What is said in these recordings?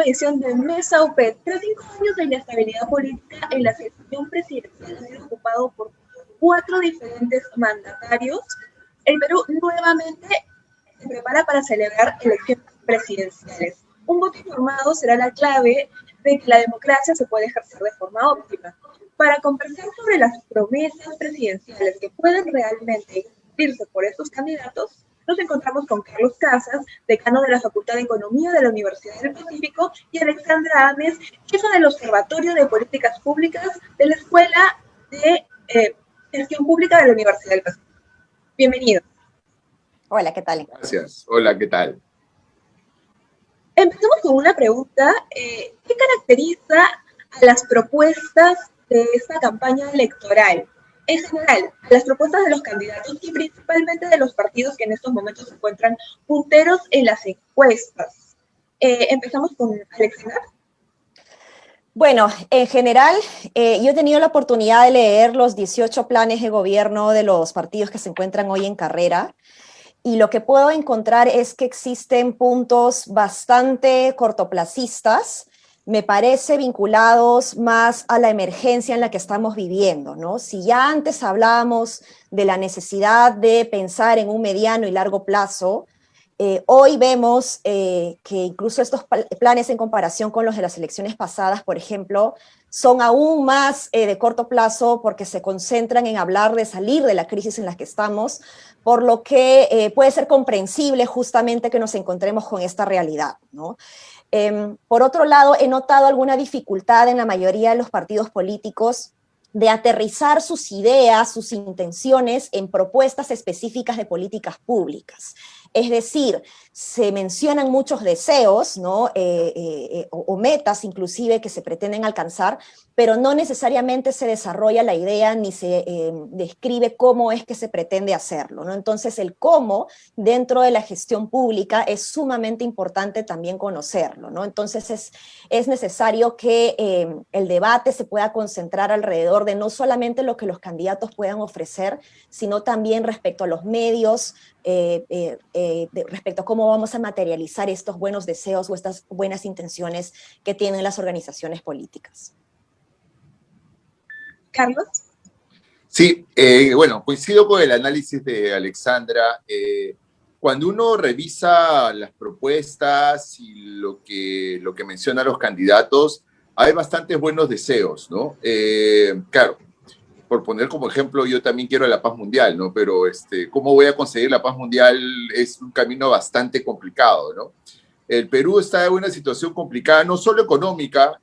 nueva edición de Mesa UP. Tras 5 años de inestabilidad política en la gestión presidencial, ha sido ocupado por 4 diferentes mandatarios. El Perú nuevamente se prepara para celebrar elecciones presidenciales. Un voto informado será la clave de que la democracia se puede ejercer de forma óptima. Para conversar sobre las promesas presidenciales que pueden realmente cumplirse por estos candidatos, nos encontramos con Carlos Casas, decano de la Facultad de Economía de la Universidad del Pacífico, y Alexandra Ames, jefa del Observatorio de Políticas Públicas de la Escuela de Gestión Pública de la Universidad del Pacífico. Bienvenidos. Hola, ¿qué tal? Gracias. Hola, ¿qué tal? Empezamos con una pregunta. ¿Qué caracteriza a las propuestas de esta campaña electoral? En general, a las propuestas de los candidatos y principalmente de los partidos que en estos momentos se encuentran punteros en las encuestas. Empezamos con Alexandra. Bueno, en general, yo he tenido la oportunidad de leer los 18 planes de gobierno de los partidos que se encuentran hoy en carrera, y lo que puedo encontrar es que existen puntos bastante cortoplacistas, me parece vinculados más a la emergencia en la que estamos viviendo, ¿no? Si ya antes hablábamos de la necesidad de pensar en un mediano y largo plazo, hoy vemos que incluso estos planes en comparación con los de las elecciones pasadas, por ejemplo, son aún más de corto plazo porque se concentran en hablar de salir de la crisis en la que estamos, por lo que puede ser comprensible justamente que nos encontremos con esta realidad, ¿no? Por otro lado, he notado alguna dificultad en la mayoría de los partidos políticos de aterrizar sus ideas, sus intenciones en propuestas específicas de políticas públicas. Es decir, se mencionan muchos deseos, ¿no? O metas inclusive que se pretenden alcanzar, pero no necesariamente se desarrolla la idea ni se describe cómo es que se pretende hacerlo, ¿no? Entonces el cómo dentro de la gestión pública es sumamente importante también conocerlo, ¿no? Entonces es necesario que el debate se pueda concentrar alrededor de no solamente lo que los candidatos puedan ofrecer, sino también respecto a los medios, respecto a cómo vamos a materializar estos buenos deseos o estas buenas intenciones que tienen las organizaciones políticas. Carlos. Sí, bueno, coincido con el análisis de Alexandra. Cuando uno revisa las propuestas y lo que mencionan los candidatos, hay bastantes buenos deseos, ¿no? Claro, por poner como ejemplo, yo también quiero la paz mundial, ¿no? Pero ¿cómo voy a conseguir la paz mundial? Es un camino bastante complicado, ¿no? El Perú está en una situación complicada, no solo económica,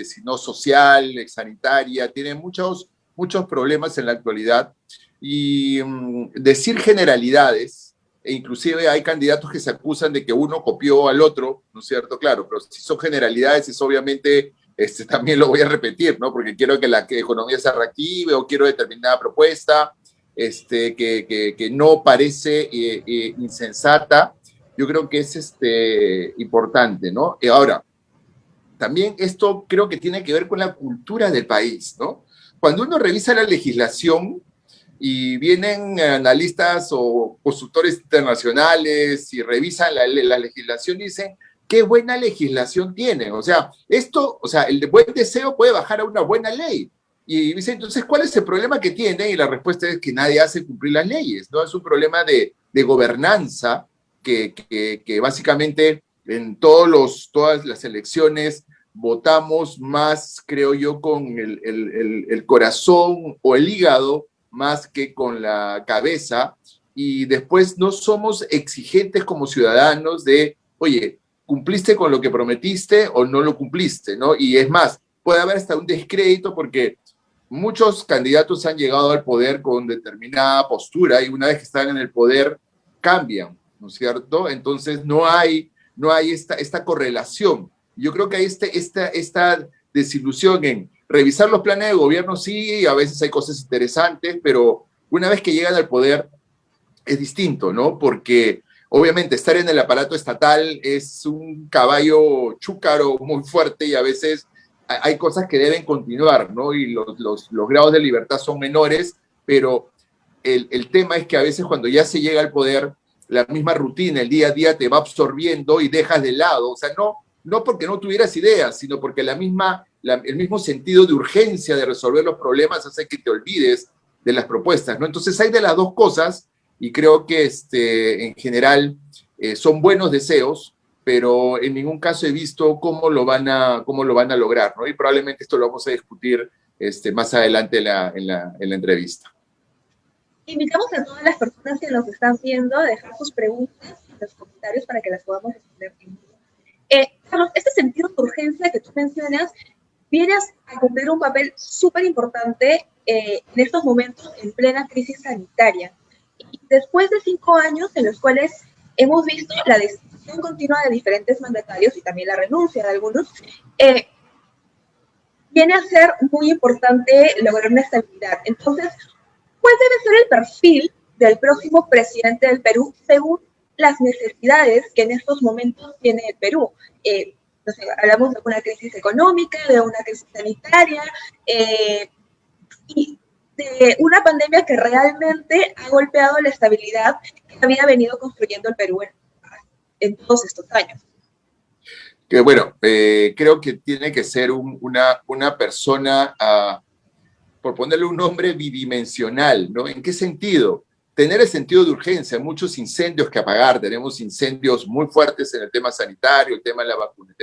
sino social, sanitaria, tiene muchos problemas en la actualidad. Y decir generalidades, e inclusive hay candidatos que se acusan de que uno copió al otro, ¿no es cierto? Claro, pero si son generalidades es obviamente... también lo voy a repetir, ¿no? Porque quiero que la economía se reactive o quiero determinada propuesta que no parece insensata. Yo creo que es importante, ¿no? Ahora, también esto creo que tiene que ver con la cultura del país, ¿no? Cuando uno revisa la legislación y vienen analistas o consultores internacionales y revisan la legislación y dicen, qué buena legislación tienen. O sea, el buen deseo puede bajar a una buena ley. Y dice, entonces, ¿cuál es el problema que tiene? Y la respuesta es que nadie hace cumplir las leyes, ¿no? Es un problema de gobernanza que básicamente en todas las elecciones votamos más, creo yo, con el corazón o el hígado más que con la cabeza. Y después no somos exigentes como ciudadanos de, oye, ¿cumpliste con lo que prometiste o no lo cumpliste, ¿no? Y es más, puede haber hasta un descrédito porque muchos candidatos han llegado al poder con determinada postura y una vez que están en el poder cambian, ¿no es cierto? Entonces no hay esta correlación. Yo creo que hay esta desilusión en revisar los planes de gobierno, sí, a veces hay cosas interesantes, pero una vez que llegan al poder es distinto, ¿no? Porque obviamente estar en el aparato estatal es un caballo chúcaro muy fuerte y a veces hay cosas que deben continuar, ¿no? Y los grados de libertad son menores, pero el tema es que a veces cuando ya se llega al poder, la misma rutina, el día a día te va absorbiendo y dejas de lado. O sea, no porque no tuvieras ideas, sino porque el mismo sentido de urgencia de resolver los problemas hace que te olvides de las propuestas, ¿no? Entonces hay de las dos cosas, y creo que en general son buenos deseos, pero en ningún caso he visto cómo lo van a lograr, ¿no? Y probablemente esto lo vamos a discutir más adelante en la entrevista. Invitamos a todas las personas que nos están viendo a dejar sus preguntas en los comentarios para que las podamos responder. Carlos, este sentido de urgencia que tú mencionas viene a cumplir un papel súper importante en estos momentos en plena crisis sanitaria. Y después de 5 años en los cuales hemos visto la destitución continua de diferentes mandatarios y también la renuncia de algunos, viene a ser muy importante lograr una estabilidad. Entonces, ¿cuál debe ser el perfil del próximo presidente del Perú según las necesidades que en estos momentos tiene el Perú? No sé, hablamos de una crisis económica, de una crisis sanitaria, y de una pandemia que realmente ha golpeado la estabilidad que había venido construyendo el Perú en todos estos años. Que bueno, creo que tiene que ser una persona, por ponerle un nombre, bidimensional, ¿no? ¿En qué sentido? Tener el sentido de urgencia, muchos incendios que apagar, tenemos incendios muy fuertes en el tema sanitario, el tema de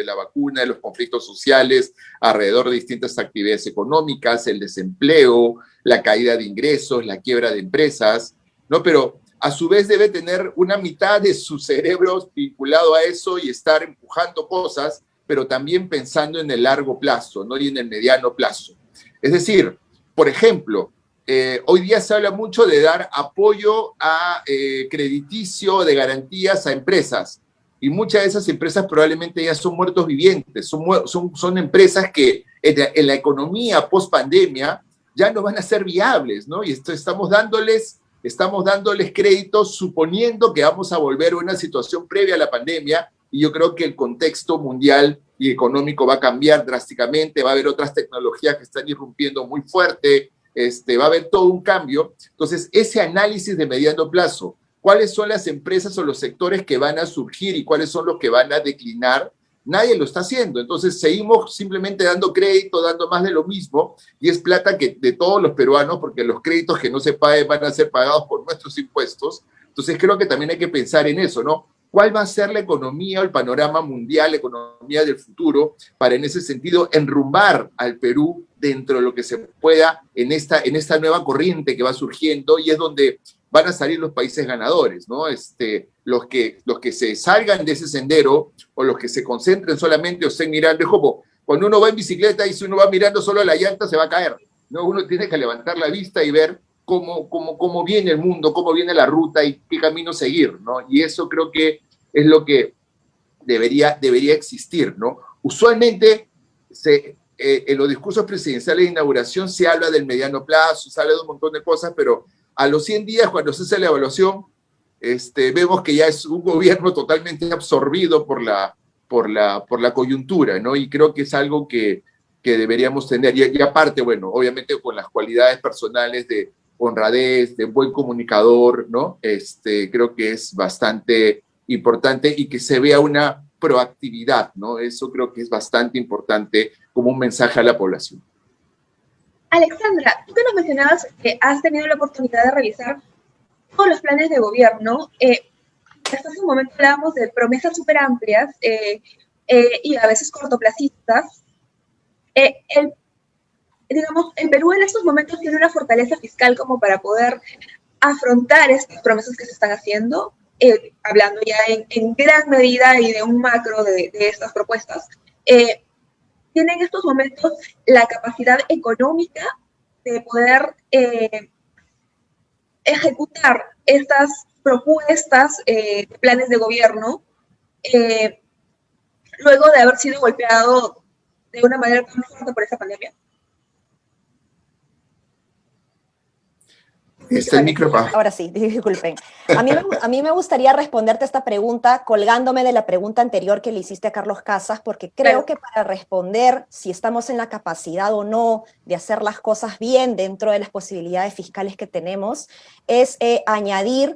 la vacuna, de los conflictos sociales, alrededor de distintas actividades económicas, el desempleo, la caída de ingresos, la quiebra de empresas, ¿no? Pero a su vez debe tener una mitad de su cerebro vinculado a eso y estar empujando cosas, pero también pensando en el largo plazo, ¿no? Y en el mediano plazo. Es decir, por ejemplo, hoy día se habla mucho de dar apoyo crediticio de garantías a empresas, y muchas de esas empresas probablemente ya son muertos vivientes, son empresas que en la economía post-pandemia ya no van a ser viables, ¿no? Y estamos dándoles créditos suponiendo que vamos a volver a una situación previa a la pandemia, y yo creo que el contexto mundial y económico va a cambiar drásticamente, va a haber otras tecnologías que están irrumpiendo muy fuerte, va a haber todo un cambio. Entonces, ese análisis de mediano plazo, cuáles son las empresas o los sectores que van a surgir y cuáles son los que van a declinar, nadie lo está haciendo. Entonces, seguimos simplemente dando crédito, dando más de lo mismo, y es plata de todos los peruanos, porque los créditos que no se paguen van a ser pagados por nuestros impuestos. Entonces, creo que también hay que pensar en eso, ¿no? ¿Cuál va a ser la economía o el panorama mundial, la economía del futuro, para en ese sentido enrumbar al Perú dentro de lo que se pueda en esta nueva corriente que va surgiendo, y es donde van a salir los países ganadores, ¿no? Los que se salgan de ese sendero, o los que se concentren solamente o estén mirando, es como cuando uno va en bicicleta y si uno va mirando solo a la llanta se va a caer, ¿no? Uno tiene que levantar la vista y ver cómo viene el mundo, cómo viene la ruta y qué camino seguir, ¿no? Y eso creo que es lo que debería existir, ¿no? Usualmente en los discursos presidenciales de inauguración se habla del mediano plazo, se habla de un montón de cosas, pero a los 100 días, cuando se hace la evaluación, vemos que ya es un gobierno totalmente absorbido por la coyuntura, ¿no? Y creo que es algo que deberíamos tener. Y aparte, bueno, obviamente con las cualidades personales de honradez, de buen comunicador, ¿no? Creo que es bastante importante, y que se vea una proactividad, ¿no? Eso creo que es bastante importante como un mensaje a la población. Alexandra, tú que nos mencionabas que has tenido la oportunidad de revisar todos los planes de gobierno, hasta hace un momento hablábamos de promesas súper amplias y a veces cortoplacistas. Digamos, el Perú en estos momentos tiene una fortaleza fiscal como para poder afrontar estas promesas que se están haciendo, hablando ya en gran medida y de un macro de estas propuestas. Tiene en estos momentos la capacidad económica de poder ejecutar estas propuestas, planes de gobierno, luego de haber sido golpeado de una manera tan fuerte por esa pandemia. Está el micrófono. Ahora sí, disculpen. A mí me gustaría responderte esta pregunta colgándome de la pregunta anterior que le hiciste a Carlos Casas, porque creo que para responder si estamos en la capacidad o no de hacer las cosas bien dentro de las posibilidades fiscales que tenemos, es añadir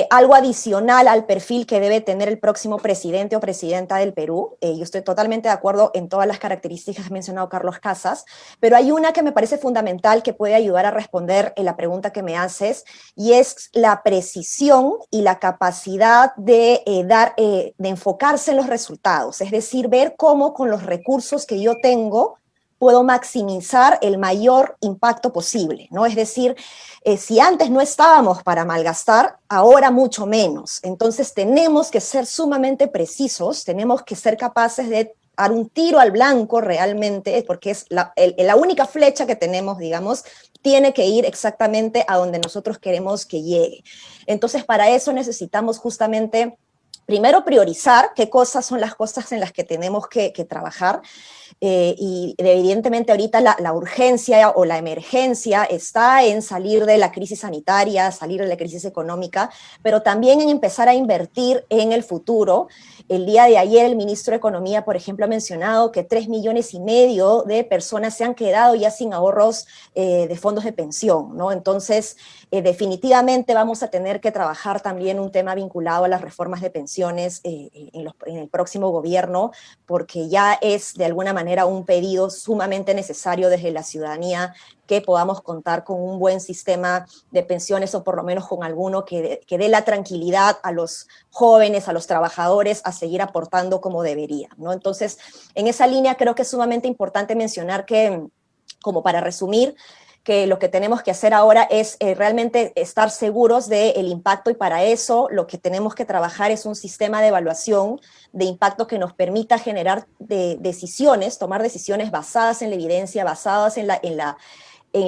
algo adicional al perfil que debe tener el próximo presidente o presidenta del Perú. Yo estoy totalmente de acuerdo en todas las características que ha mencionado Carlos Casas, pero hay una que me parece fundamental que puede ayudar a responder la pregunta que me haces, y es la precisión y la capacidad de enfocarse en los resultados, es decir, ver cómo con los recursos que yo tengo puedo maximizar el mayor impacto posible, ¿no? Es decir, si antes no estábamos para malgastar, ahora mucho menos. Entonces tenemos que ser sumamente precisos, tenemos que ser capaces de dar un tiro al blanco realmente, porque es la única flecha que tenemos, digamos, tiene que ir exactamente a donde nosotros queremos que llegue. Entonces, para eso necesitamos justamente, primero, priorizar qué cosas son las cosas en las que tenemos que trabajar. Y evidentemente ahorita la urgencia o la emergencia está en salir de la crisis sanitaria, salir de la crisis económica, pero también en empezar a invertir en el futuro. El día de ayer el ministro de Economía, por ejemplo, ha mencionado que 3,5 millones de personas se han quedado ya sin ahorros de fondos de pensión, ¿no? Entonces, definitivamente vamos a tener que trabajar también un tema vinculado a las reformas de pensiones en el próximo gobierno, porque ya es de alguna manera un pedido sumamente necesario desde la ciudadanía que podamos contar con un buen sistema de pensiones, o por lo menos con alguno que dé la tranquilidad a los jóvenes, a los trabajadores, a seguir aportando como debería, ¿no? Entonces, en esa línea creo que es sumamente importante mencionar que, como para resumir, que lo que tenemos que hacer ahora es realmente estar seguros del impacto, y para eso lo que tenemos que trabajar es un sistema de evaluación de impacto que nos permita generar decisiones, tomar decisiones basadas en la evidencia, basadas en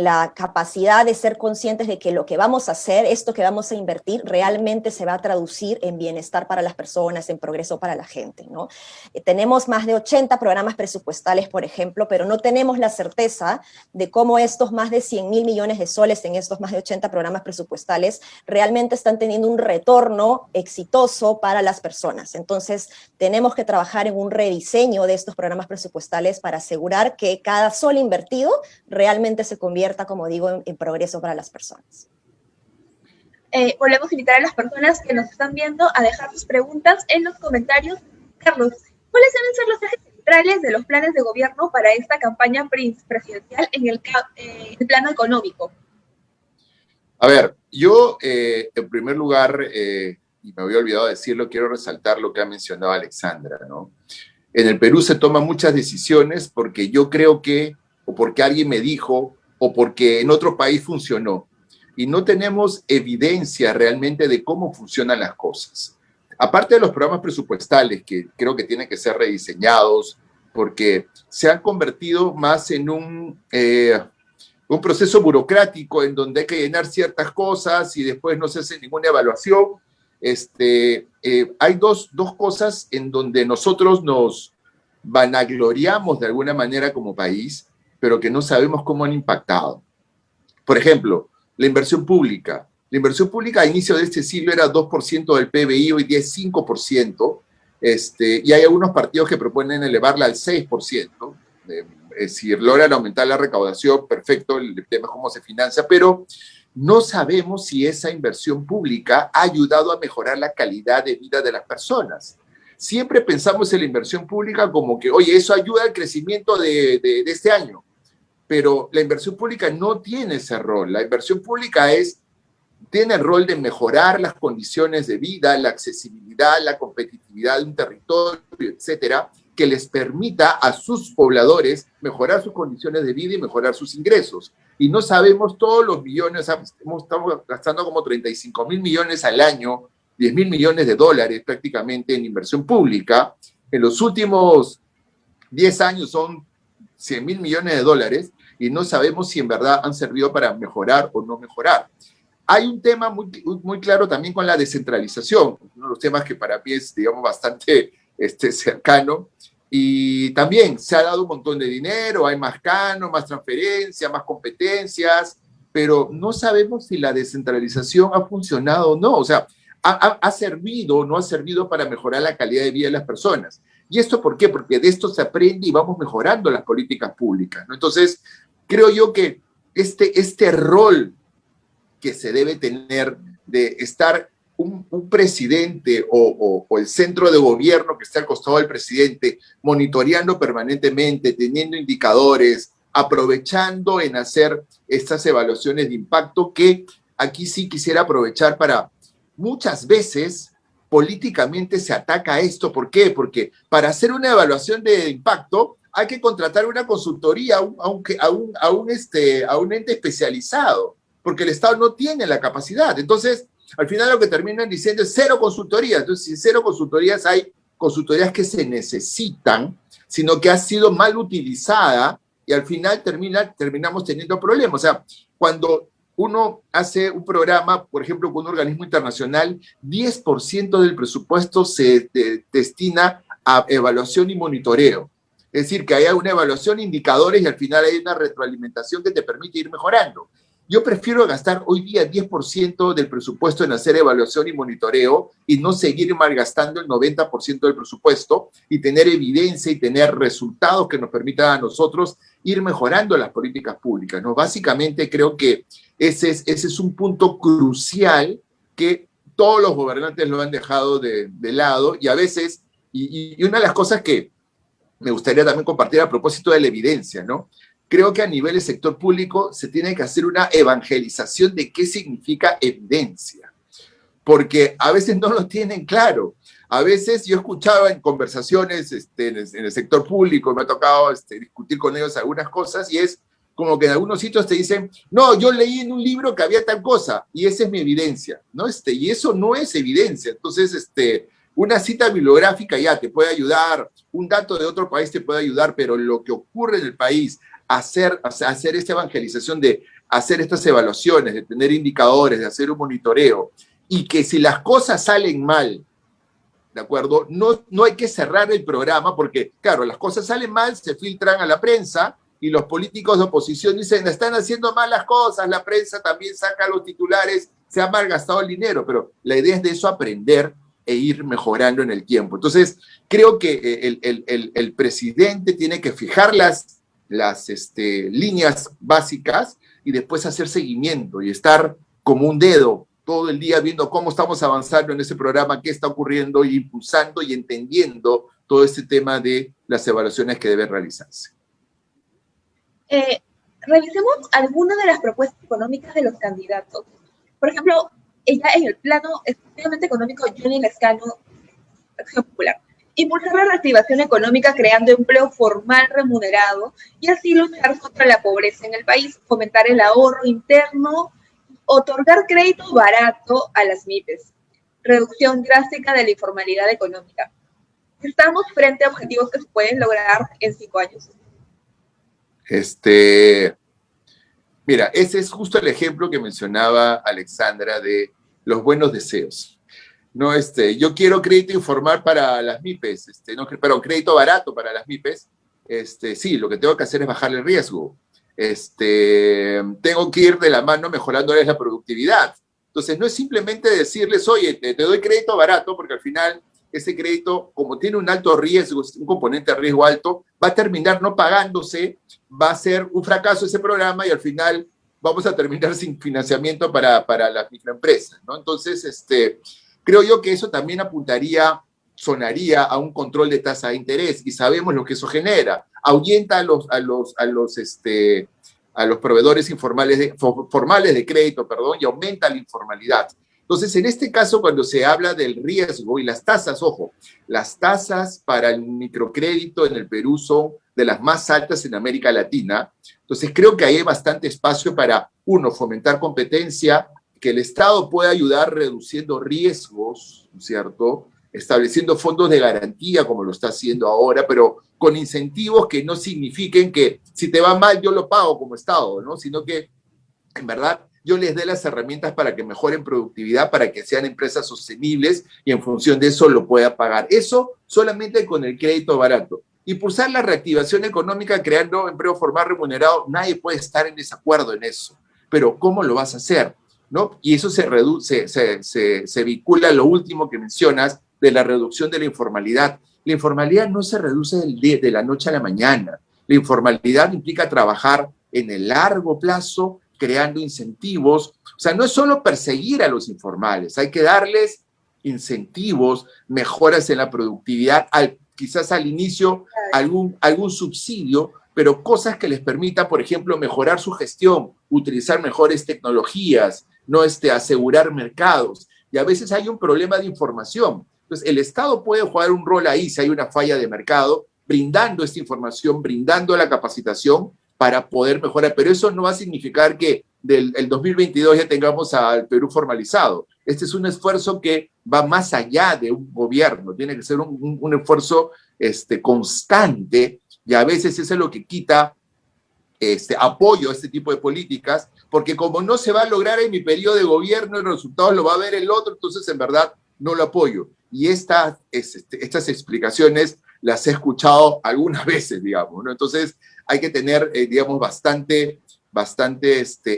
la capacidad de ser conscientes de que lo que vamos a hacer, esto que vamos a invertir, realmente se va a traducir en bienestar para las personas, en progreso para la gente, ¿no? Tenemos más de 80 programas presupuestales, por ejemplo, pero no tenemos la certeza de cómo estos más de 100,000 millones de soles en estos más de 80 programas presupuestales realmente están teniendo un retorno exitoso para las personas. Entonces, tenemos que trabajar en un rediseño de estos programas presupuestales para asegurar que cada sol invertido realmente se convierta, como digo, en progreso para las personas. Volvemos a invitar a las personas que nos están viendo a dejar sus preguntas en los comentarios. Carlos, ¿cuáles deben ser los ejes centrales de los planes de gobierno para esta campaña presidencial en el plano económico? A ver, yo en primer lugar, y me había olvidado decirlo, quiero resaltar lo que ha mencionado Alexandra, ¿no? En el Perú se toman muchas decisiones porque yo creo que, o porque alguien me dijo, o porque en otro país funcionó. Y no tenemos evidencia realmente de cómo funcionan las cosas. Aparte de los programas presupuestales, que creo que tienen que ser rediseñados, porque se han convertido más en un proceso burocrático en donde hay que llenar ciertas cosas y después no se hace ninguna evaluación. Hay dos cosas en donde nosotros nos vanagloriamos de alguna manera como país, pero que no sabemos cómo han impactado. Por ejemplo, la inversión pública. La inversión pública a inicio de este siglo era 2% del PBI, hoy día es 5%, y hay algunos partidos que proponen elevarla al 6%. Si logran aumentar la recaudación, perfecto, el tema es cómo se financia, pero no sabemos si esa inversión pública ha ayudado a mejorar la calidad de vida de las personas. Siempre pensamos en la inversión pública como que, oye, eso ayuda al crecimiento de este año, pero la inversión pública no tiene ese rol. La inversión pública tiene el rol de mejorar las condiciones de vida, la accesibilidad, la competitividad de un territorio, etcétera, que les permita a sus pobladores mejorar sus condiciones de vida y mejorar sus ingresos. Y no sabemos todos los millones, estamos gastando como 35,000 millones al año, 10,000 millones de dólares prácticamente en inversión pública. En los últimos 10 años son 100,000 millones de dólares y no sabemos si en verdad han servido para mejorar o no mejorar. Hay un tema muy claro también con la descentralización, uno de los temas que para mí es, digamos, bastante cercano, y también se ha dado un montón de dinero, hay más canon, más transferencia, más competencias, pero no sabemos si la descentralización ha funcionado o no, o sea, ha servido o no ha servido para mejorar la calidad de vida de las personas. ¿Y esto por qué? Porque de esto se aprende y vamos mejorando las políticas públicas, ¿no? Entonces, creo yo que este rol que se debe tener de estar un presidente o el centro de gobierno que esté al costado del presidente, monitoreando permanentemente, teniendo indicadores, aprovechando en hacer estas evaluaciones de impacto, que aquí sí quisiera aprovechar para, muchas veces políticamente se ataca esto. ¿Por qué? Porque para hacer una evaluación de impacto hay que contratar una consultoría a un ente especializado, porque el Estado no tiene la capacidad. Entonces, al final lo que terminan diciendo es cero consultorías. Entonces, si cero consultorías, hay consultorías que se necesitan, sino que ha sido mal utilizada y al final terminamos teniendo problemas. O sea, cuando uno hace un programa, por ejemplo, con un organismo internacional, 10% del presupuesto se destina a evaluación y monitoreo. Es decir, que haya una evaluación, indicadores y al final hay una retroalimentación que te permite ir mejorando. Yo prefiero gastar hoy día 10% del presupuesto en hacer evaluación y monitoreo y no seguir malgastando el 90% del presupuesto y tener evidencia y tener resultados que nos permitan a nosotros ir mejorando las políticas públicas, ¿no? Básicamente creo que ese es un punto crucial que todos los gobernantes lo han dejado de lado y a veces, y una de las cosas que me gustaría también compartir a propósito de la evidencia, ¿no? Creo que a nivel del sector público se tiene que hacer una evangelización de qué significa evidencia, porque a veces no lo tienen claro. A veces yo escuchaba en conversaciones en el sector público, me ha tocado discutir con ellos algunas cosas y es como que en algunos sitios te dicen, no, yo leí en un libro que había tal cosa y esa es mi evidencia, ¿no? Y eso no es evidencia. Entonces, una cita bibliográfica ya te puede ayudar, un dato de otro país te puede ayudar, pero lo que ocurre en el país, hacer esta evangelización de hacer estas evaluaciones, de tener indicadores, de hacer un monitoreo, y que si las cosas salen mal, ¿de acuerdo? No hay que cerrar el programa porque, claro, las cosas salen mal, se filtran a la prensa y los políticos de oposición dicen, están haciendo mal las cosas, la prensa también saca los titulares, se ha malgastado el dinero, pero la idea es de eso aprender e ir mejorando en el tiempo. Entonces, creo que el presidente tiene que fijar las líneas básicas y después hacer seguimiento y estar como un dedo todo el día viendo cómo estamos avanzando en ese programa, qué está ocurriendo, y impulsando y entendiendo todo este tema de las evaluaciones que deben realizarse. Revisemos algunas de las propuestas económicas de los candidatos. Por ejemplo, ya en el plano exclusivamente económico, Johnny Lescano, Acción Popular, impulsar la reactivación económica creando empleo formal remunerado y así luchar contra la pobreza en el país, fomentar el ahorro interno, otorgar crédito barato a las MIPES, reducción drástica de la informalidad económica. Estamos frente a objetivos que se pueden lograr en 5 años. Mira, ese es justo el ejemplo que mencionaba Alexandra de los buenos deseos. No, yo quiero crédito informal para las MIPES, crédito barato para las MIPES. Sí, lo que tengo que hacer es bajarle el riesgo. Tengo que ir de la mano mejorándoles la productividad. Entonces, no es simplemente decirles, oye, te doy crédito barato, porque al final ese crédito, como tiene un alto riesgo, un componente de riesgo alto, va a terminar no pagándose, va a ser un fracaso ese programa y al final vamos a terminar sin financiamiento para las microempresas, ¿no? Entonces, creo yo que eso también sonaría a un control de tasa de interés y sabemos lo que eso genera. Ahuyenta a los proveedores formales de crédito, y aumenta la informalidad. Entonces, en este caso, cuando se habla del riesgo y las tasas, ojo, las tasas para el microcrédito en el Perú son de las más altas en América Latina. Entonces, creo que ahí hay bastante espacio para, uno, fomentar competencia, que el Estado pueda ayudar reduciendo riesgos, ¿no es cierto?, estableciendo fondos de garantía como lo está haciendo ahora, pero con incentivos que no signifiquen que si te va mal yo lo pago como Estado, ¿no? Sino que en verdad yo les dé las herramientas para que mejoren productividad, para que sean empresas sostenibles y en función de eso lo pueda pagar. Eso solamente con el crédito barato. Impulsar la reactivación económica creando empleo formal remunerado, nadie puede estar en desacuerdo en eso, pero ¿cómo lo vas a hacer? ¿No? Y eso se vincula a lo último que mencionas de la reducción de la informalidad. La informalidad no se reduce de la noche a la mañana. La informalidad implica trabajar en el largo plazo, creando incentivos. O sea, no es solo perseguir a los informales, hay que darles incentivos, mejoras en la productividad, quizás al inicio algún subsidio, pero cosas que les permitan, por ejemplo, mejorar su gestión, utilizar mejores tecnologías, no asegurar mercados. Y a veces hay un problema de información. Entonces, el Estado puede jugar un rol ahí si hay una falla de mercado, brindando esta información, brindando la capacitación para poder mejorar. Pero eso no va a significar que del 2022 ya tengamos al Perú formalizado. Este es un esfuerzo que va más allá de un gobierno, tiene que ser un esfuerzo constante, y a veces eso es lo que quita apoyo a este tipo de políticas, porque como no se va a lograr en mi periodo de gobierno, el resultado lo va a ver el otro, entonces en verdad no lo apoyo. Y estas explicaciones las he escuchado algunas veces, digamos, ¿no? Entonces hay que tener, digamos, bastante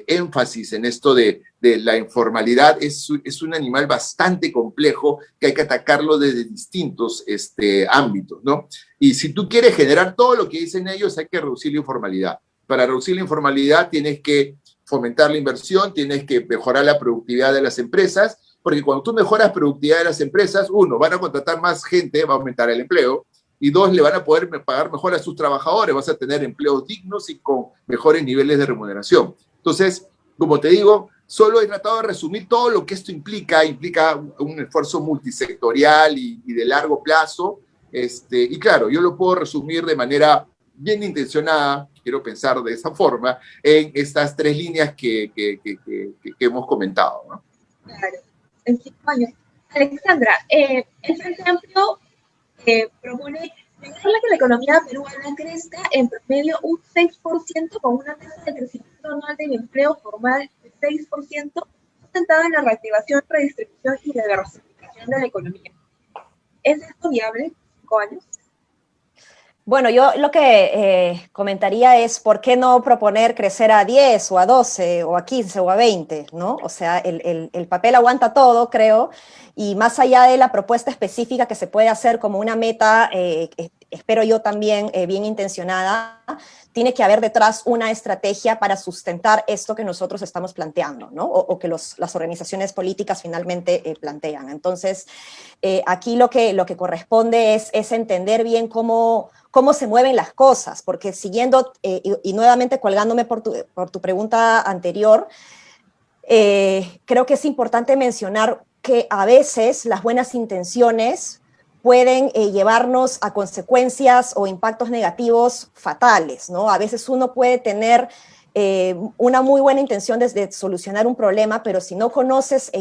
énfasis en esto de la informalidad. Es un animal bastante complejo que hay que atacarlo desde distintos ámbitos, ¿no? Y si tú quieres generar todo lo que dicen ellos, hay que reducir la informalidad. Para reducir la informalidad tienes que fomentar la inversión, tienes que mejorar la productividad de las empresas, porque cuando tú mejoras productividad de las empresas, uno, van a contratar más gente, va a aumentar el empleo, y dos, le van a poder pagar mejor a sus trabajadores, vas a tener empleos dignos y con mejores niveles de remuneración. Entonces, como te digo, solo he tratado de resumir todo lo que esto implica un esfuerzo multisectorial y de largo plazo, y claro, yo lo puedo resumir de manera bien intencionada, quiero pensar de esa forma, en estas 3 líneas que hemos comentado, ¿no? Claro, en 5 años. Alexandra, el Frente Amplio propone ayudarle a que la economía peruana crezca en promedio un 6% con una tasa de crecimiento anual del empleo formal de 6%, sustentada en la reactivación, redistribución y diversificación de la economía. ¿Es esto viable en 5 años? Bueno, yo lo que comentaría es por qué no proponer crecer a 10 o a 12 o a 15 o a 20, ¿no? O sea, el papel aguanta todo, creo, y más allá de la propuesta específica que se puede hacer como una meta, espero yo también bien intencionada, tiene que haber detrás una estrategia para sustentar esto que nosotros estamos planteando, ¿no? O que las organizaciones políticas finalmente plantean. Entonces, aquí lo que corresponde es entender bien cómo se mueven las cosas, porque siguiendo, y nuevamente colgándome por tu pregunta anterior, creo que es importante mencionar que a veces las buenas intenciones pueden llevarnos a consecuencias o impactos negativos fatales, ¿no? A veces uno puede tener una muy buena intención de solucionar un problema, pero si no conoces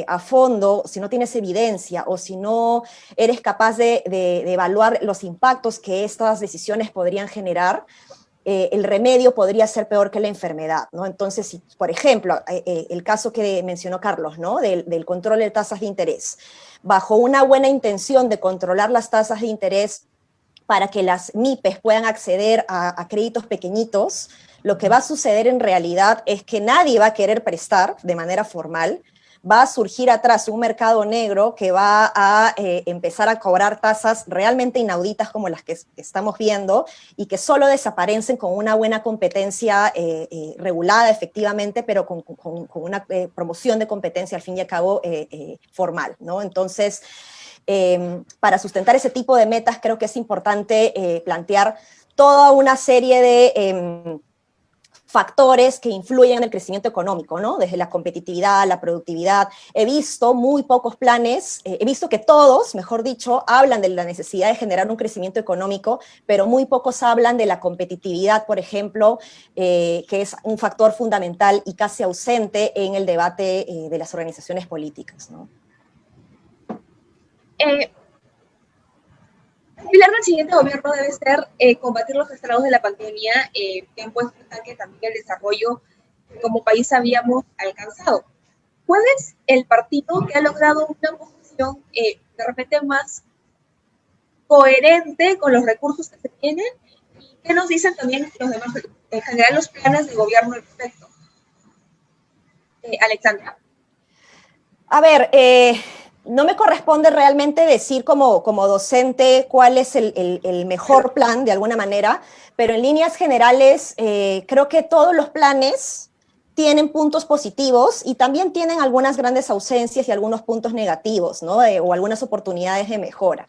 a fondo, si no tienes evidencia o si no eres capaz de evaluar los impactos que estas decisiones podrían generar, el remedio podría ser peor que la enfermedad, ¿no? Entonces, si, por ejemplo, el caso que mencionó Carlos, ¿no? Del control de tasas de interés. Bajo una buena intención de controlar las tasas de interés para que las MIPES puedan acceder a créditos pequeñitos, lo que va a suceder en realidad es que nadie va a querer prestar de manera formal, va a surgir atrás un mercado negro que va a empezar a cobrar tasas realmente inauditas como las que estamos viendo y que solo desaparecen con una buena competencia regulada efectivamente, pero con una promoción de competencia al fin y al cabo formal, ¿no? Entonces, para sustentar ese tipo de metas creo que es importante plantear toda una serie de factores que influyen en el crecimiento económico, ¿no? Desde la competitividad, la productividad. He visto muy pocos planes, he visto que todos, mejor dicho, hablan de la necesidad de generar un crecimiento económico, pero muy pocos hablan de la competitividad, por ejemplo, que es un factor fundamental y casi ausente en el debate de las organizaciones políticas, ¿no? El pilar del siguiente gobierno debe ser combatir los estragos de la pandemia que han puesto en jaque también el desarrollo que como país habíamos alcanzado. ¿Cuál es el partido que ha logrado una posición de repente más coherente con los recursos que se tienen? ¿Y qué nos dicen también los demás, en general, los planes de gobierno al respecto? Alexandra. A ver, no me corresponde realmente decir como docente cuál es el mejor plan, de alguna manera, pero en líneas generales creo que todos los planes tienen puntos positivos y también tienen algunas grandes ausencias y algunos puntos negativos, ¿no? O algunas oportunidades de mejora.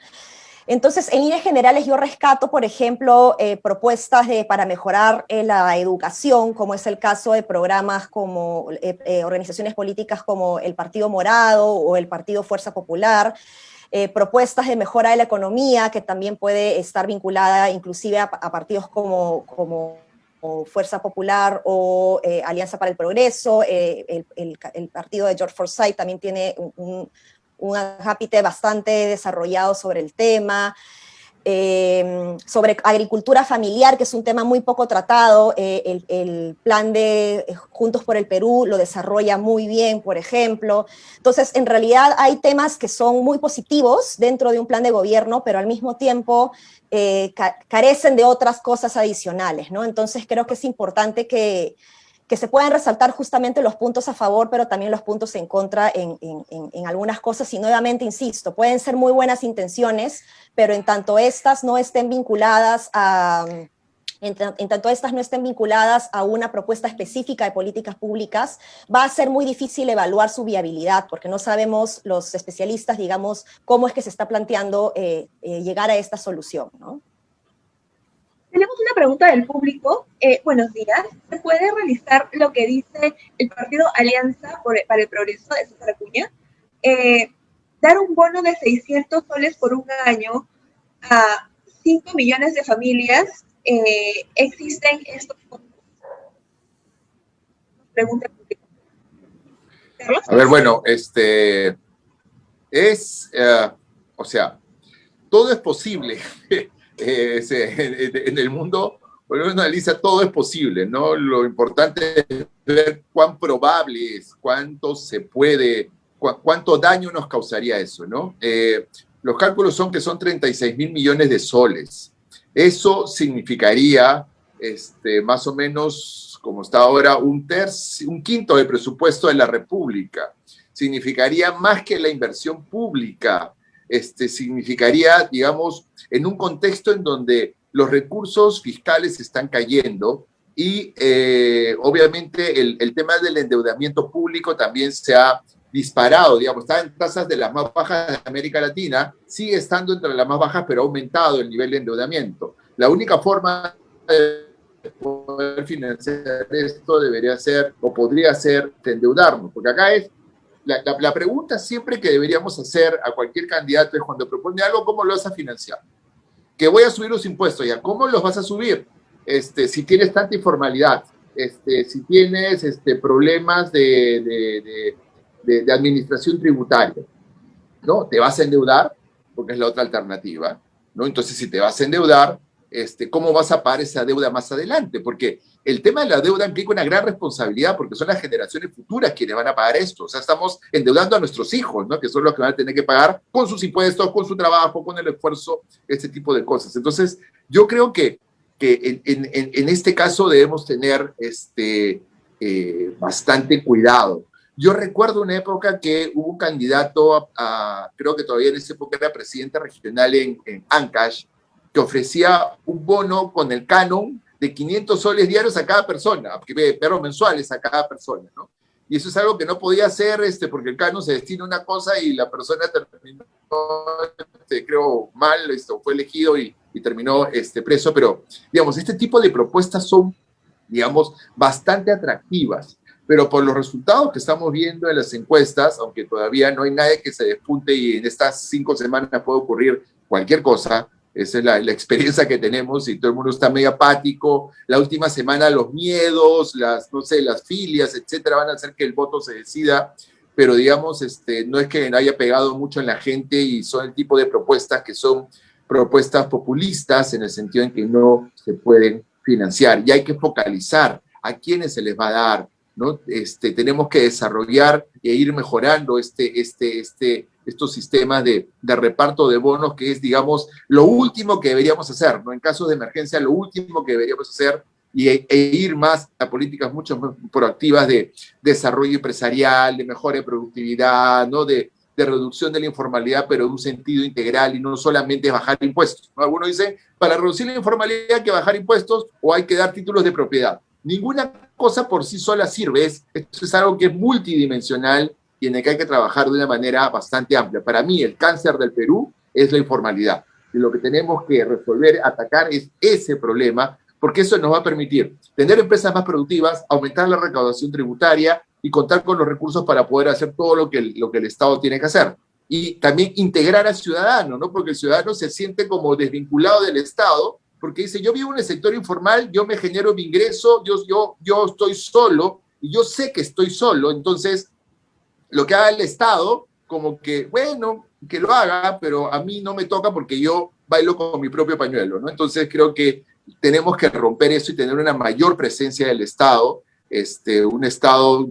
Entonces, en líneas generales, yo rescato, por ejemplo, propuestas para mejorar la educación, como es el caso de programas como organizaciones políticas como el Partido Morado o el Partido Fuerza Popular, propuestas de mejora de la economía, que también puede estar vinculada inclusive a partidos como Fuerza Popular o Alianza para el Progreso. El partido de George Forsyth también tiene un agapite bastante desarrollado sobre el tema. Sobre agricultura familiar, que es un tema muy poco tratado, el plan de Juntos por el Perú lo desarrolla muy bien, por ejemplo. Entonces, en realidad hay temas que son muy positivos dentro de un plan de gobierno, pero al mismo tiempo carecen de otras cosas adicionales, ¿no? Entonces, creo que es importante que se puedan resaltar justamente los puntos a favor, pero también los puntos en contra en algunas cosas. Y nuevamente, insisto, pueden ser muy buenas intenciones, pero en tanto estas no estén vinculadas a una propuesta específica de políticas públicas, va a ser muy difícil evaluar su viabilidad, porque no sabemos los especialistas, digamos, cómo es que se está planteando llegar a esta solución, ¿no? Tenemos una pregunta del público. Buenos días. ¿Se puede realizar lo que dice el partido Alianza para el Progreso de César Acuña? Dar un bono de 600 soles por un año a 5 millones de familias. ¿Existen estos fondos? Pregunta el público. ¿Carlos? A ver, bueno, o sea, todo es posible. En el mundo, cuando uno analiza, todo es posible, ¿no? Lo importante es ver cuán probable es, cuánto se puede, cuánto daño nos causaría eso, ¿no? Los cálculos son que son 36.000 millones de soles. Eso significaría, más o menos, como está ahora, un quinto del presupuesto de la República. Significaría más que la inversión pública. Significaría, digamos, en un contexto en donde los recursos fiscales están cayendo y obviamente el tema del endeudamiento público también se ha disparado, digamos, está en tasas de las más bajas de América Latina, sigue estando entre las más bajas, pero ha aumentado el nivel de endeudamiento. La única forma de poder financiar esto debería ser, o podría ser, endeudarnos, porque acá es la pregunta siempre que deberíamos hacer a cualquier candidato es cuando propone algo, ¿cómo lo vas a financiar? Que voy a subir los impuestos, ¿ya? ¿Cómo los vas a subir? Si tienes tanta informalidad, si tienes problemas de administración tributaria, ¿no? ¿Te vas a endeudar? Porque es la otra alternativa, ¿no? Entonces, si te vas a endeudar, ¿cómo vas a pagar esa deuda más adelante? Porque el tema de la deuda implica una gran responsabilidad porque son las generaciones futuras quienes van a pagar esto. O sea, estamos endeudando a nuestros hijos, ¿no? Que son los que van a tener que pagar con sus impuestos, con su trabajo, con el esfuerzo, este tipo de cosas. Entonces, yo creo que en este caso debemos tener bastante cuidado. Yo recuerdo una época que hubo un candidato, creo que todavía en esa época era presidente regional en Ancash, que ofrecía un bono con el canon de 500 soles diarios a cada persona, pero mensuales a cada persona, ¿no? Y eso es algo que no podía hacer porque el canon se destina a una cosa y la persona terminó, creo, mal, fue elegido y terminó preso, pero, digamos, este tipo de propuestas son, digamos, bastante atractivas, pero por los resultados que estamos viendo en las encuestas, aunque todavía no hay nadie que se despunte y en estas 5 semanas puede ocurrir cualquier cosa. Esa es la experiencia que tenemos y todo el mundo está medio apático. La última semana los miedos, las filias, etcétera, van a hacer que el voto se decida, pero digamos, no es que haya pegado mucho en la gente y son el tipo de propuestas que son propuestas populistas en el sentido en que no se pueden financiar y hay que focalizar a quiénes se les va a dar, ¿no? Tenemos que desarrollar e ir mejorando estos sistemas de reparto de bonos, que es, digamos, lo último que deberíamos hacer, ¿no? En casos de emergencia, lo último que deberíamos hacer e ir más a políticas mucho más proactivas de desarrollo empresarial, de mejora de productividad, ¿no? De reducción de la informalidad, pero en un sentido integral y no solamente bajar impuestos, ¿no? Algunos dicen, para reducir la informalidad hay que bajar impuestos o hay que dar títulos de propiedad. ninguna cosa por sí sola sirve. Esto es algo que es multidimensional y en el que hay que trabajar de una manera bastante amplia. Para mí, el cáncer del Perú es la informalidad. Y lo que tenemos que resolver, atacar, es ese problema, porque eso nos va a permitir tener empresas más productivas, aumentar la recaudación tributaria y contar con los recursos para poder hacer todo lo que el Estado tiene que hacer. Y también integrar al ciudadano, ¿no? Porque el ciudadano se siente como desvinculado del Estado, porque dice, yo vivo en el sector informal, yo me genero mi ingreso, yo estoy solo, y yo sé que estoy solo, entonces lo que haga el Estado, como que, bueno, que lo haga, pero a mí no me toca porque yo bailo con mi propio pañuelo, ¿no? Entonces creo que tenemos que romper eso y tener una mayor presencia del Estado, un Estado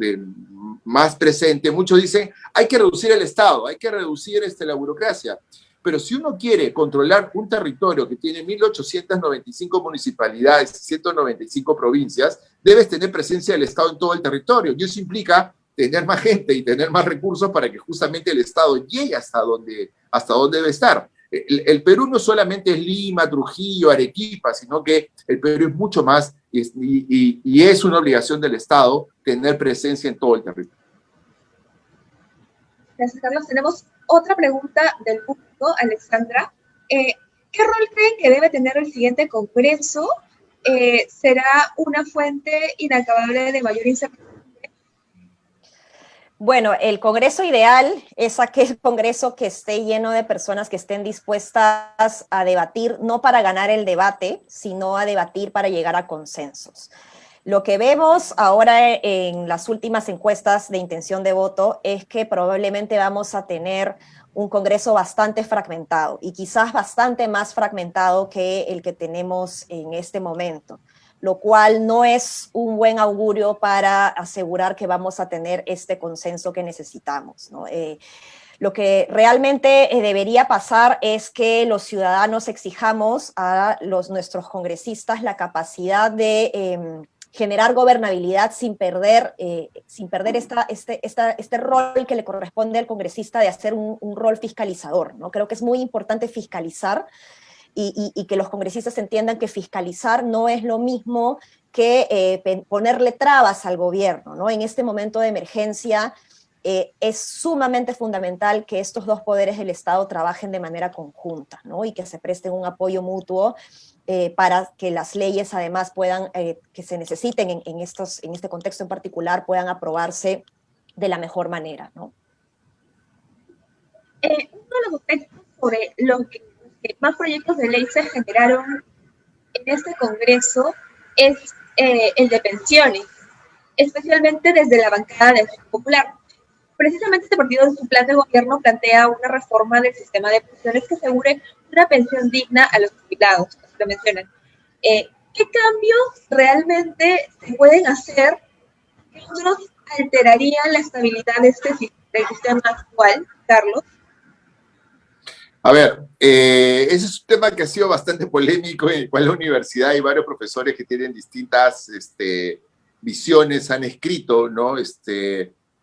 más presente. Muchos dicen, hay que reducir el Estado, hay que reducir la burocracia. Pero si uno quiere controlar un territorio que tiene 1.895 municipalidades, 195 provincias, debes tener presencia del Estado en todo el territorio. Y eso implica tener más gente y tener más recursos para que justamente el Estado llegue hasta donde debe estar. El Perú no solamente es Lima, Trujillo, Arequipa, sino que el Perú es mucho más y es una obligación del Estado tener presencia en todo el territorio. Gracias, Carlos. Tenemos otra pregunta del público, Alexandra. ¿Qué rol creen que debe tener el siguiente Congreso? ¿Será una fuente inacabable de mayor incertidumbre? Bueno, el Congreso ideal es aquel Congreso que esté lleno de personas que estén dispuestas a debatir, no para ganar el debate, sino a debatir para llegar a consensos. Lo que vemos ahora en las últimas encuestas de intención de voto es que probablemente vamos a tener un Congreso bastante fragmentado y quizás bastante más fragmentado que el que tenemos en este momento, lo cual no es un buen augurio para asegurar que vamos a tener este consenso que necesitamos, ¿no? Lo que realmente debería pasar es que los ciudadanos exijamos a nuestros congresistas la capacidad de generar gobernabilidad sin perder este rol que le corresponde al congresista de hacer un rol fiscalizador, ¿no? Creo que es muy importante fiscalizar y que los congresistas entiendan que fiscalizar no es lo mismo que ponerle trabas al gobierno, ¿no? En este momento de emergencia es sumamente fundamental que estos dos poderes del Estado trabajen de manera conjunta, ¿no? Y que se presten un apoyo mutuo para que las leyes además puedan, que se necesiten en este contexto en particular, puedan aprobarse de la mejor manera, ¿no? Uno de los aspectos sobre los que más proyectos de ley se generaron en este Congreso es el de pensiones, especialmente desde la bancada de Acción Popular. Precisamente este partido en su plan de gobierno plantea una reforma del sistema de pensiones que asegure una pensión digna a los jubilados, así lo mencionan. ¿Qué cambios realmente se pueden hacer que otros alterarían la estabilidad de del sistema actual, Carlos? A ver, ese es un tema que ha sido bastante polémico, en el cual la universidad y varios profesores que tienen distintas visiones han escrito, ¿no?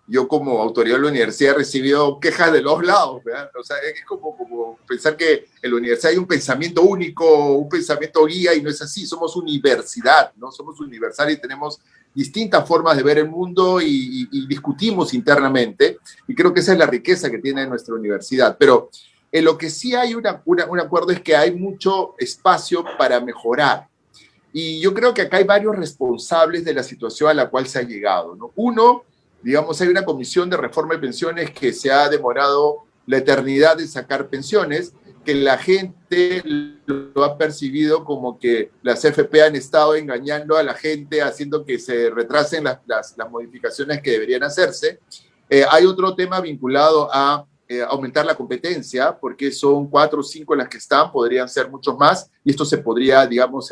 Yo como autoridad de la universidad he recibido quejas de los lados, ¿verdad? O sea, es como pensar que en la universidad hay un pensamiento único, un pensamiento guía, y no es así. Somos universidad, ¿no? Somos universal y tenemos distintas formas de ver el mundo y discutimos internamente, y creo que esa es la riqueza que tiene nuestra universidad. Pero en lo que sí hay un acuerdo es que hay mucho espacio para mejorar. Y yo creo que acá hay varios responsables de la situación a la cual se ha llegado, ¿no? Uno, digamos, hay una comisión de reforma de pensiones que se ha demorado la eternidad de sacar pensiones, que la gente lo ha percibido como que las AFP han estado engañando a la gente, haciendo que se retrasen las modificaciones que deberían hacerse. Hay otro tema vinculado a aumentar la competencia, porque son 4 o 5 las que están, podrían ser muchos más, y esto se podría, digamos,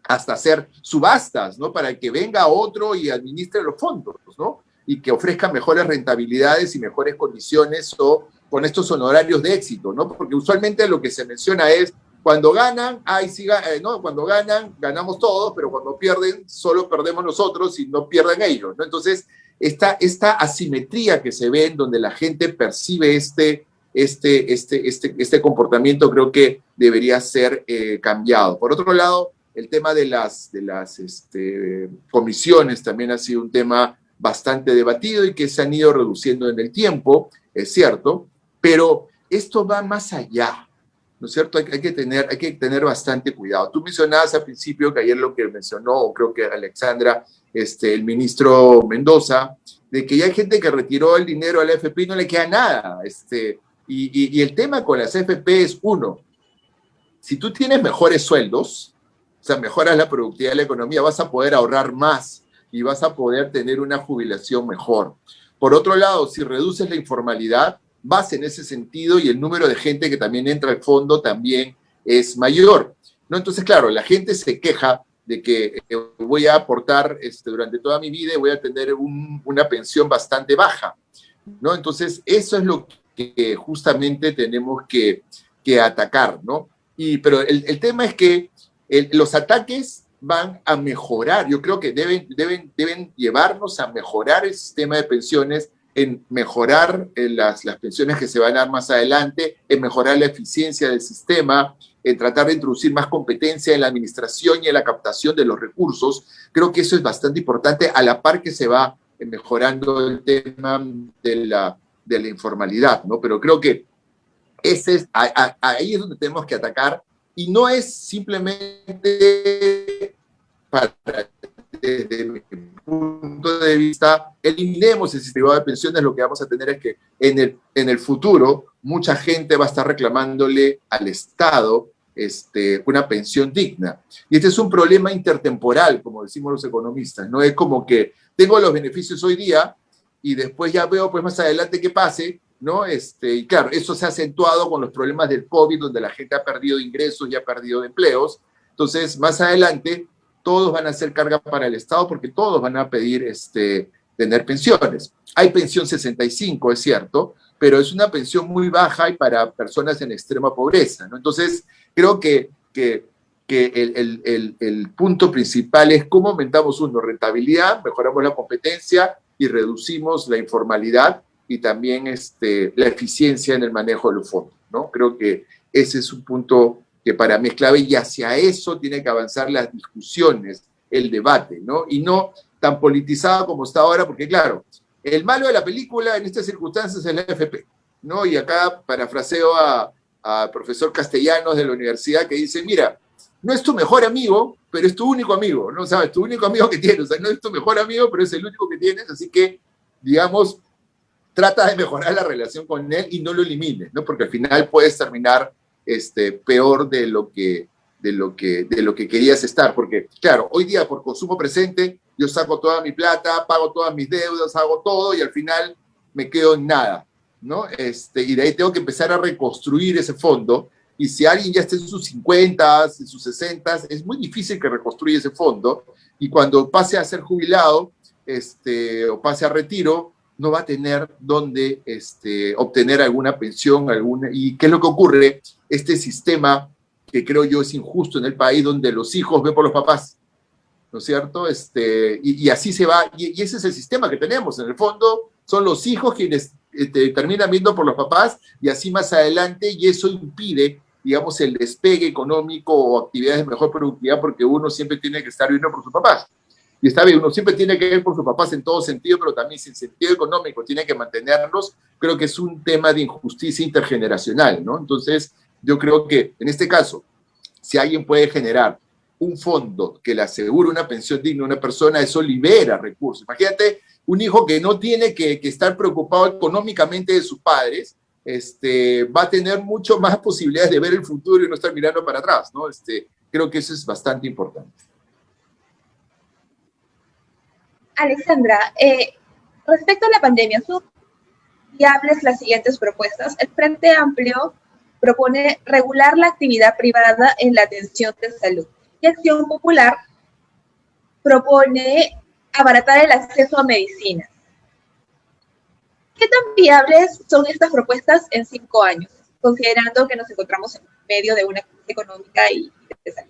hasta hacer subastas, ¿no? Para que venga otro y administre los fondos, ¿no? Y que ofrezca mejores rentabilidades y mejores condiciones o con estos honorarios de éxito, ¿no? Porque usualmente lo que se menciona es, cuando ganan, ¿no? Cuando ganan, ganamos todos, pero cuando pierden, solo perdemos nosotros y no pierden ellos, ¿no? Entonces, esta asimetría que se ve en donde la gente percibe este comportamiento creo que debería ser cambiado. Por otro lado, El tema de las comisiones también ha sido un tema bastante debatido y que se han ido reduciendo en el tiempo, es cierto, pero esto va más allá, ¿no es cierto? Hay que tener bastante cuidado. Tú mencionabas al principio, que ayer lo que mencionó, o creo que Alexandra, el ministro Mendoza, de que ya hay gente que retiró el dinero a la AFP y no le queda nada. Y el tema con las AFP es, uno, si tú tienes mejores sueldos, o sea, mejoras la productividad de la economía, vas a poder ahorrar más y vas a poder tener una jubilación mejor. Por otro lado, si reduces la informalidad, vas en ese sentido y el número de gente que también entra al fondo también es mayor, ¿no? Entonces, claro, la gente se queja de que voy a aportar durante toda mi vida y voy a tener una pensión bastante baja, ¿no? Entonces, eso es lo que justamente tenemos que atacar, ¿no? Pero el tema es que los ataques van a mejorar, yo creo que deben llevarnos a mejorar el sistema de pensiones, en mejorar las pensiones que se van a dar más adelante, en mejorar la eficiencia del sistema, en tratar de introducir más competencia en la administración y en la captación de los recursos. Creo que eso es bastante importante, a la par que se va mejorando el tema de la informalidad, ¿no? Pero creo que ahí es donde tenemos que atacar, y no es simplemente desde mi punto de vista, eliminemos el sistema de pensiones. Lo que vamos a tener es que en el futuro mucha gente va a estar reclamándole al Estado una pensión digna. Y este es un problema intertemporal, como decimos los economistas. No es como que tengo los beneficios hoy día y después ya veo pues más adelante qué pase, ¿no? Y claro, eso se ha acentuado con los problemas del COVID, donde la gente ha perdido ingresos y ha perdido empleos. Entonces, más adelante, todos van a ser carga para el Estado porque todos van a pedir tener pensiones. Hay pensión 65, es cierto, pero es una pensión muy baja y para personas en extrema pobreza, ¿no? Entonces, creo que el punto principal es cómo aumentamos, rentabilidad, mejoramos la competencia y reducimos la informalidad y también la eficiencia en el manejo de los fondos, ¿no? Creo que ese es un punto que para mí es clave, y hacia eso tiene que avanzar las discusiones, el debate, ¿no? Y no tan politizado como está ahora, porque claro, el malo de la película en estas circunstancias es la AFP, ¿no? Y acá parafraseo a profesor Castellanos de la universidad que dice, mira, no es tu mejor amigo, pero es tu único amigo, ¿no? ¿Sabes? Tu único amigo que tienes, o sea, no es tu mejor amigo, pero es el único que tienes, así que, digamos, trata de mejorar la relación con él y no lo elimines, ¿no? Porque al final puedes terminar peor de lo que querías estar, porque claro, hoy día por consumo presente yo saco toda mi plata, pago todas mis deudas, hago todo y al final me quedo en nada, ¿no? Y de ahí tengo que empezar a reconstruir ese fondo, y si alguien ya está en sus 50, en sus 60, es muy difícil que reconstruya ese fondo, y cuando pase a ser jubilado o pase a retiro, no va a tener dónde obtener alguna pensión, ¿y qué es lo que ocurre? Este sistema que creo yo es injusto en el país, donde los hijos ven por los papás, ¿no es cierto? Y así se va, y ese es el sistema que tenemos, en el fondo son los hijos quienes terminan viendo por los papás, y así más adelante, y eso impide, digamos, el despegue económico o actividades de mejor productividad, porque uno siempre tiene que estar viendo por sus papás. Y está bien, uno siempre tiene que ver por sus papás en todo sentido, pero también sin sentido económico tiene que mantenerlos. Creo que es un tema de injusticia intergeneracional, ¿no? Entonces, yo creo que en este caso, si alguien puede generar un fondo que le asegure una pensión digna a una persona, eso libera recursos. Imagínate un hijo que no tiene que estar preocupado económicamente de sus padres, va a tener mucho más posibilidades de ver el futuro y no estar mirando para atrás, ¿no? Creo que eso es bastante importante. Alexandra, respecto a la pandemia, ¿son viables las siguientes propuestas? El Frente Amplio propone regular la actividad privada en la atención de salud, y Acción Popular propone abaratar el acceso a medicinas. ¿Qué tan viables son estas propuestas en 5 años, considerando que nos encontramos en medio de una crisis económica y de salud?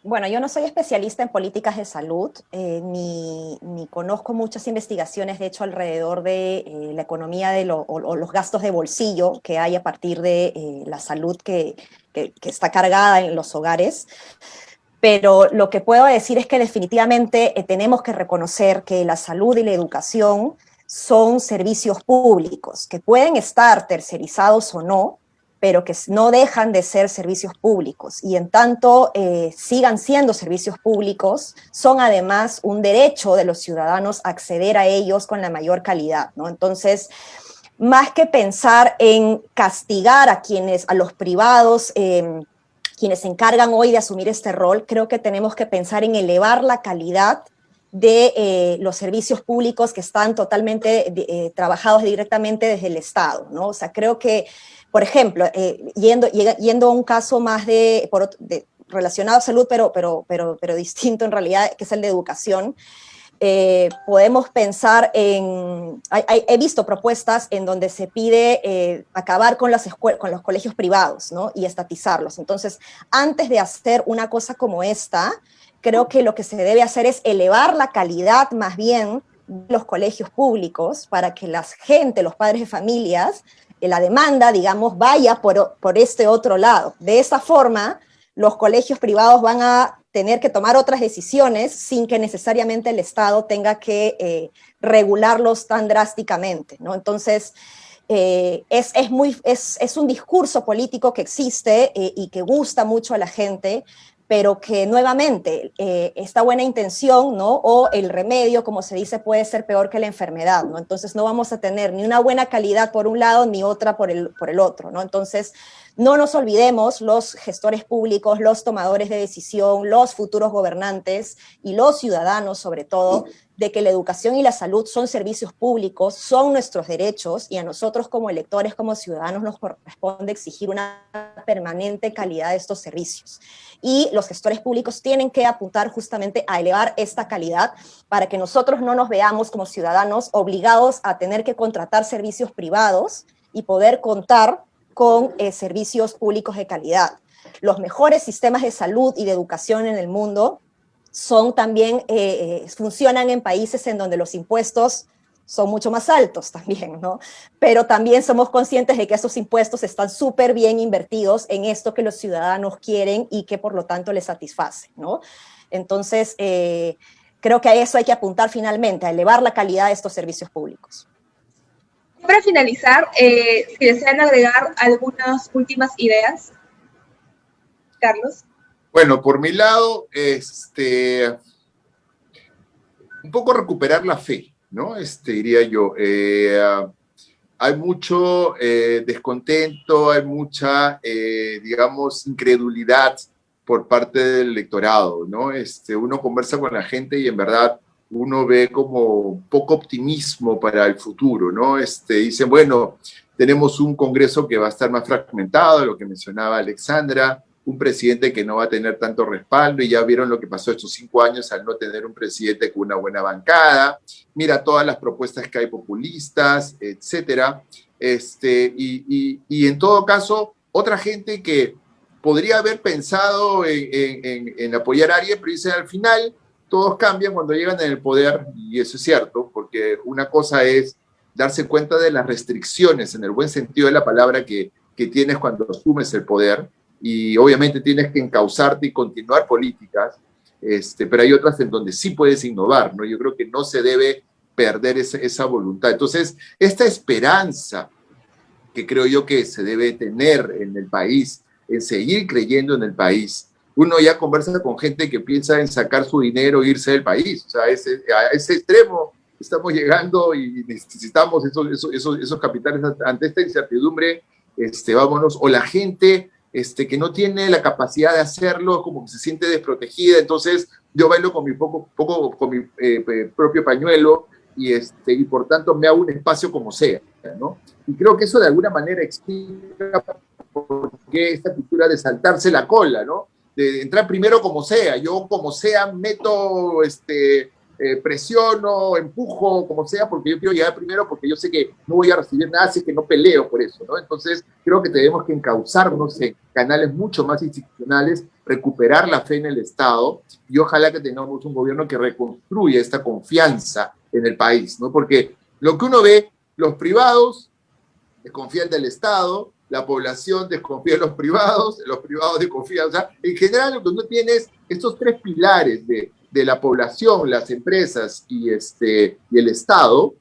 Bueno, yo no soy especialista en políticas de salud, ni conozco muchas investigaciones, de hecho, alrededor de la economía o los gastos de bolsillo que hay a partir de la salud que está cargada en los hogares. pero lo que puedo decir es que definitivamente tenemos que reconocer que la salud y la educación son servicios públicos, que pueden estar tercerizados o no, pero que no dejan de ser servicios públicos. Y en tanto sigan siendo servicios públicos, son además un derecho de los ciudadanos acceder a ellos con la mayor calidad, ¿no? Entonces, más que pensar en castigar a los privados, quienes se encargan hoy de asumir este rol, creo que tenemos que pensar en elevar la calidad de los servicios públicos que están totalmente trabajados directamente desde el Estado, ¿no? O sea, creo que, por ejemplo, yendo a un caso más relacionado a salud, pero distinto en realidad, que es el de educación, podemos pensar he visto propuestas en donde se pide acabar con los colegios privados, ¿no? Y estatizarlos. Entonces, antes de hacer una cosa como esta, creo que lo que se debe hacer es elevar la calidad más bien de los colegios públicos para que la gente, los padres de familias, la demanda, digamos, vaya por este otro lado. De esa forma, los colegios privados van a tener que tomar otras decisiones sin que necesariamente el Estado tenga que regularlos tan drásticamente, ¿no? Entonces, es un discurso político que existe y que gusta mucho a la gente, pero que nuevamente esta buena intención, ¿no? O el remedio, como se dice, puede ser peor que la enfermedad, ¿no? Entonces no vamos a tener ni una buena calidad por un lado, ni otra por el otro, ¿no? Entonces no nos olvidemos, los gestores públicos, los tomadores de decisión, los futuros gobernantes y los ciudadanos sobre todo, de que la educación y la salud son servicios públicos, son nuestros derechos, y a nosotros como electores, como ciudadanos, nos corresponde exigir una permanente calidad de estos servicios. Y los gestores públicos tienen que apuntar justamente a elevar esta calidad para que nosotros no nos veamos como ciudadanos obligados a tener que contratar servicios privados y poder contar con servicios públicos de calidad. Los mejores sistemas de salud y de educación en el mundo son también, funcionan en países en donde los impuestos son mucho más altos también, ¿no? Pero también somos conscientes de que esos impuestos están súper bien invertidos en esto que los ciudadanos quieren y que por lo tanto les satisface, ¿no? Entonces, creo que a eso hay que apuntar finalmente, a elevar la calidad de estos servicios públicos. Para finalizar, si desean agregar algunas últimas ideas, Carlos. Bueno, por mi lado, un poco recuperar la fe, ¿no? Diría yo. Hay mucho descontento, hay mucha, digamos, incredulidad por parte del electorado, ¿no? Uno conversa con la gente y en verdad uno ve como poco optimismo para el futuro, ¿no? Dicen, bueno, tenemos un Congreso que va a estar más fragmentado, lo que mencionaba Alexandra, un presidente que no va a tener tanto respaldo, y ya vieron lo que pasó estos 5 años al no tener un presidente con una buena bancada. Mira todas las propuestas que hay populistas, etcétera. Y en todo caso, otra gente que podría haber pensado en apoyar a alguien, pero dice al final todos cambian cuando llegan en el poder, y eso es cierto, porque una cosa es darse cuenta de las restricciones, en el buen sentido de la palabra, que tienes cuando asumes el poder, y obviamente tienes que encauzarte y continuar políticas, pero hay otras en donde sí puedes innovar, ¿no? Yo creo que no se debe perder esa voluntad. Entonces, esta esperanza que creo yo que se debe tener en el país, en seguir creyendo en el país. Uno ya conversa con gente que piensa en sacar su dinero e irse del país. O sea, a ese extremo estamos llegando y necesitamos esos capitales ante esta incertidumbre. Vámonos. O la gente que no tiene la capacidad de hacerlo, como que se siente desprotegida. Entonces, yo bailo con mi propio pañuelo y por tanto me hago un espacio como sea, ¿no? Y creo que eso de alguna manera explica por qué esta cultura de saltarse la cola, ¿no? De entrar primero como sea, yo como sea meto, presiono, empujo, como sea, porque yo quiero llegar primero, porque yo sé que no voy a recibir nada, así que no peleo por eso, ¿no? Entonces, creo que tenemos que encauzarnos en canales mucho más institucionales, recuperar la fe en el Estado, y ojalá que tengamos un gobierno que reconstruya esta confianza en el país, ¿no? Porque lo que uno ve, los privados desconfían del Estado, la población desconfía de los privados desconfían. O sea, en general lo que uno tiene es estos tres pilares de la población, las empresas y el Estado.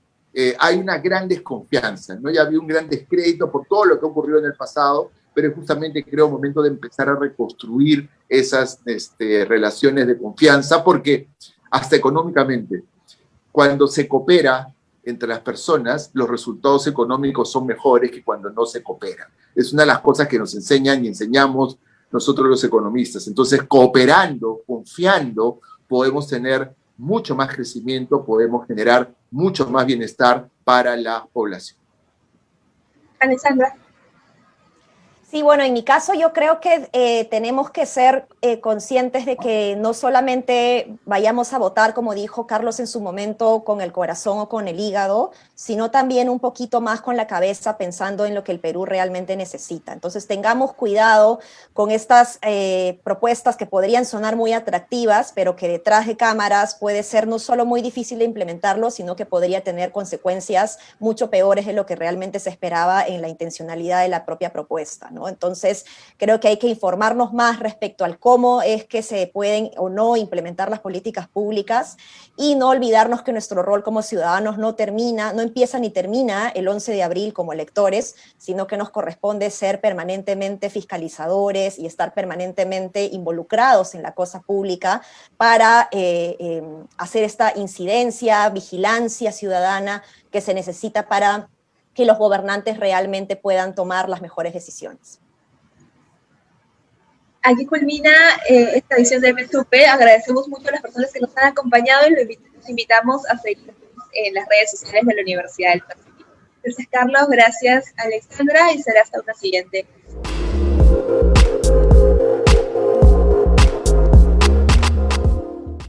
Hay una gran desconfianza, ¿no? Ya había un gran descrédito por todo lo que ocurrió en el pasado, pero es justamente, creo, momento de empezar a reconstruir esas relaciones de confianza, porque hasta económicamente, cuando se coopera entre las personas, los resultados económicos son mejores que cuando no se coopera. Es una de las cosas que nos enseñan y enseñamos nosotros los economistas. Entonces, cooperando, confiando, podemos tener mucho más crecimiento, podemos generar mucho más bienestar para la población. Alexandra. Sí, bueno, en mi caso yo creo que tenemos que ser conscientes de que no solamente vayamos a votar, como dijo Carlos en su momento, con el corazón o con el hígado, sino también un poquito más con la cabeza pensando en lo que el Perú realmente necesita. Entonces tengamos cuidado con estas propuestas que podrían sonar muy atractivas, pero que detrás de cámaras puede ser no solo muy difícil de implementarlo, sino que podría tener consecuencias mucho peores de lo que realmente se esperaba en la intencionalidad de la propia propuesta, ¿no? Entonces, creo que hay que informarnos más respecto al cómo es que se pueden o no implementar las políticas públicas y no olvidarnos que nuestro rol como ciudadanos no empieza ni termina el 11 de abril como electores, sino que nos corresponde ser permanentemente fiscalizadores y estar permanentemente involucrados en la cosa pública para hacer esta incidencia, vigilancia ciudadana que se necesita para que los gobernantes realmente puedan tomar las mejores decisiones. Aquí culmina esta edición de MSUP. Agradecemos mucho a las personas que nos han acompañado y los invitamos a seguirnos en las redes sociales de la Universidad del Pacífico. Gracias, Carlos. Gracias, Alexandra. Y será hasta una siguiente